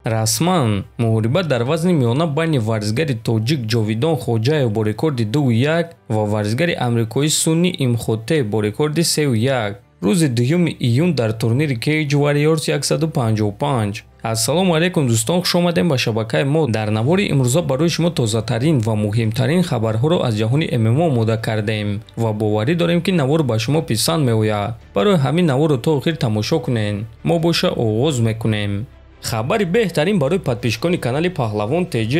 расман муҳориба дар вазни миёна байни варзигари тоҷик ҷовидон хоҷаев бо рекорди 2-1 ва варзигари амрикои сунни имхотеп бо рекорди 3-1 рӯзи 2 июн дар турнири Cage Warriors 155. ассалому алайкум дӯстон, хуш омадем ба шабакаи мо. дар навори имрӯза барои шумо тозатарин ва муҳимтарин хабарҳоро аз ҷаҳони ММА омода кардем ва боварӣ дорем ки навор ба шумо писанд меояд. барои ҳамин наворро то охир тамошо кунед. мо боша оғоз мекунем. хабари беҳтарин барои подписчикони канали Паҳлавон ТЖ.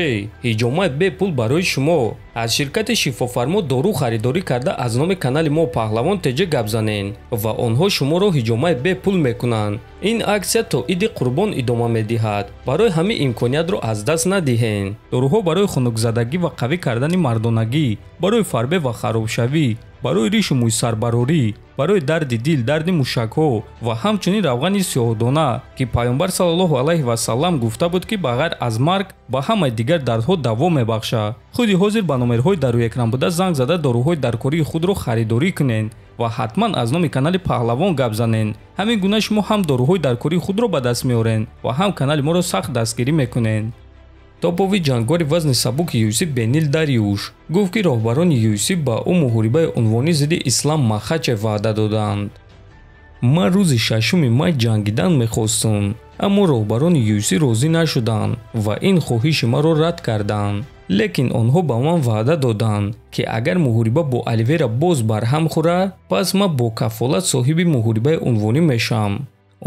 ҳиҷомат бепул барои шумо. аз ширкати шифофармо дору харидорӣ карда аз номи канали мо Паҳлавон ТЖ гап занед ва онҳо шуморо ҳиҷомат бепул мекунанд. ин аксия то иди қурбон идома медиҳад. барои ҳамин имкониятро аз даст надиҳед. доруҳо барои хунукзадагӣ ва қавӣ кардани мардонагӣ, барои фарбе ва харобшавӣ, барои ришу мӯйсарбарорӣ, барои дарди дил, дарди мушакҳо ва ҳамчунин равғани сиёҳдона ки пайғамбар саллаллоҳу алайҳи васаллам гуфта буд ки ба ғайр аз марг ба ҳамаи дигар дардҳо даво мебахшад. худи ҳозир ба номерҳои дар рӯекран буда занг зада доруҳои даркории худро харидорӣ кунед ва ҳатман аз номи канали Паҳлавон гап занед. ҳамин гуна шумо ҳам доруҳои даркории худро ба даст меоред ва ҳам канали моро сахт дастгирӣ мекунед. топови ҷангори вазни сабуки UFC Бенил Дариуш гуфт ки роҳбарони UFC ба ӯ муҳорибаи унвонӣ зидди Ислам Махачев ваъда доданд. ман рӯзи 6 май ҷангидан мехостум, аммо роҳбарони UFC розӣ нашуданд ва ин хоҳиши маро рад карданд. лекин онҳо ба ман ваъда доданд ки агар муҳориба бо Оливера боз барҳам хӯрад, пас ман бо кафолат соҳиби муҳорибаи унвонӣ мешавам.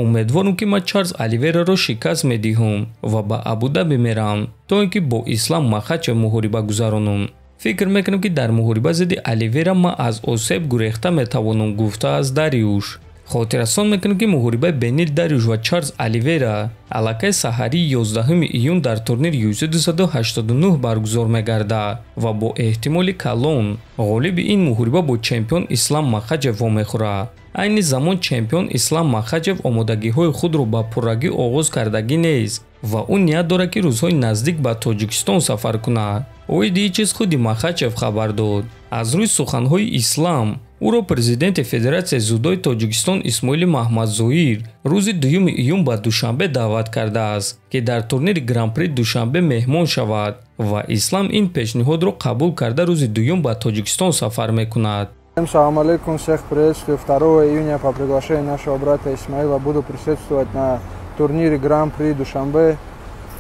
умедворам ки ман Чарлз Оливераро шикаст медиҳам ва ба Абу-Даби мерам то ин ки бо Ислам Махачев муҳориба гузаронам. фикр мекунам ки дар муҳориба зидди Оливера ман аз осеб гурехта метавонам, гуфтааст Дариуш. хотиррасон мекунам ки муҳорибаи Бенил Дариуш ва Чарлз Оливера аллакай саҳарии 11 июн дар турнири UFC 289 баргузор мегардад ва бо эҳтимоли калон ғолиби ин муҳориба бо чемпион Ислам Махачев вомехӯрад. айни замон чемпион Ислам Махачев омодагиҳои худро ба пуррагӣ оғоз кардагӣ нест ва ӯ ният дорад ки рӯзҳои наздик ба Тоҷикистон сафар кунад. оиди ин чиз худи Махачев хабар дод. аз рӯи суханҳои Ислам ӯро президенти Федератсияи зудои Тоҷикистон Исмоили Маҳмадзоир рӯзи 2 июн ба Душанбе даъват кардааст ки дар турнири Гран-при Душанбе меҳмон шавад ва Ислам ин пешниҳодро қабул карда рӯзи 2 ба Тоҷикистон сафар мекунад. Салам алейкум, всех приветствую. 2 июня по приглашению нашего брата Исмаила буду присутствовать на турнире Гран-при Душанбе.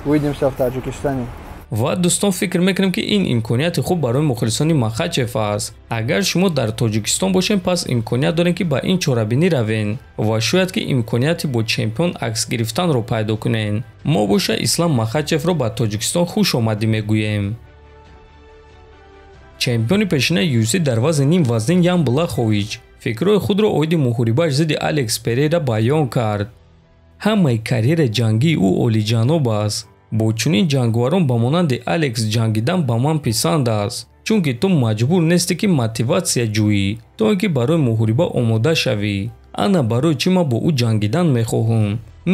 Увидимся в Таджикистане. ва дӯстон фикр мекунем ки ин имконияти хуб барои мухлисони Махачев аст. агар шумо дар Тоҷикистон бошем, пас имконият дорем ки ба ин чорабинӣ равен ва шояд ки имконияти бо чемпион акс гирифтанро пайдо кунем. мо боша Ислам Махачевро ба Тоҷикистон хуш омадӣ мегӯем. чемпиони пешинаи UFC дар вазни ним вазнин Ян Блахович фикрҳои худро оиди муҳорибааш зидди Алекс Перейра баён кард. ҳамаи карьераи ҷангии ӯ олиҷаноб аст. бо чунин ҷангварон ба монанди Алекс ҷангидан ба ман писанд аст, чунки ту маҷбур нестӣ ки мотиватсия ҷӯӣ то ин ки барои муҳориба омода шавӣ. ана барои чӣ ман бо ӯ ҷангидан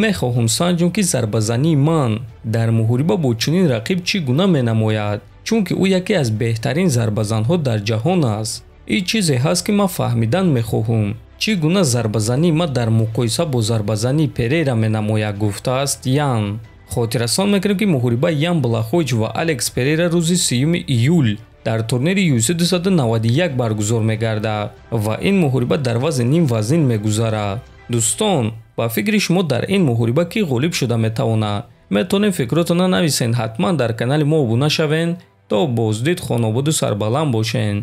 мехоҳам санҷам ки зарбазании ман дар муҳориба бо чунин рақиб чӣ гуна менамояд, чунки ӯ яке аз беҳтарин зарбазанҳо дар ҷаҳон аст. ин чизе ҳаст ки ман фаҳмидан мехоҳам чӣ гуна зарбазании ман дар муқоиса бо зарбазании Перейра менамояд, гуфтааст Ян. хотиррасон мекунем ки муҳорибаи Ян Блахович ва Алекс Перейра рӯзи 3 июл дар турнири UFC 291 баргузор мегардад ва ин муҳориба дар вазни ним вазнин мегузарад. дӯстон, ба фикри шумо дар ин муҳориба кӣ ғолиб шуда метавонад? метавонед фикротонро нависен. ҳатман дар канали мо обуна шавен. то боздид, хонободу сарбаланд бошен.